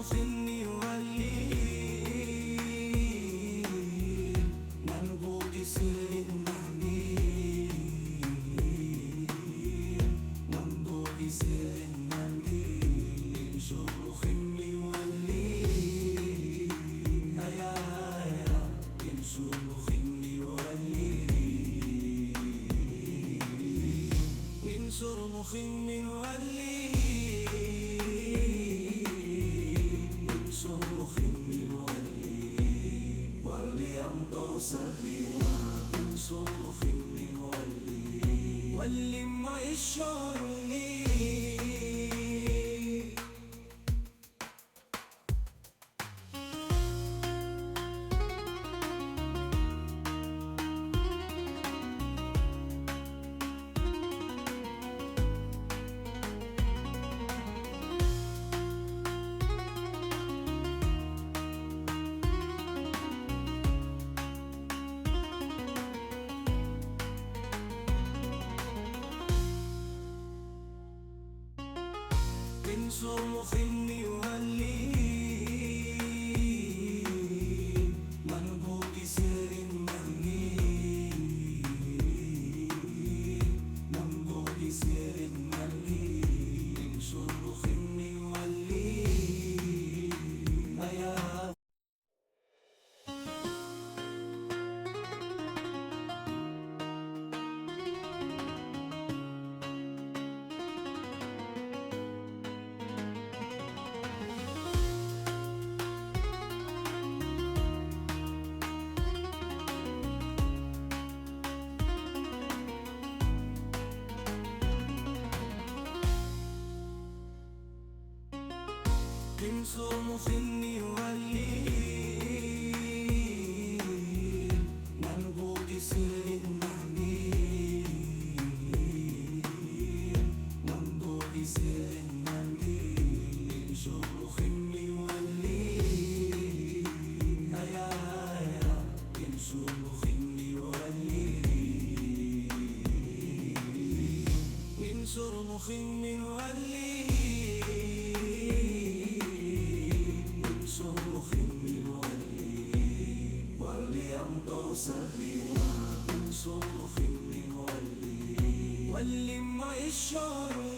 مخني ولي منبوذ سر المعني منبوذ سر المعني انشر مخني ولي هيا هيا انشر مخني ولي انشر مخني ولي واللي ما يشعرني انشر مخني ولي منبوذ سر المعني منبوذ سر المعني انشر مخني ولي هيا انشر مخني ولي منبوذ سر المعني منبوذ سر المعني انشر مخني ولي هيا هيا انشر مخني ولي انشر مخني ولي واللي ما يشعر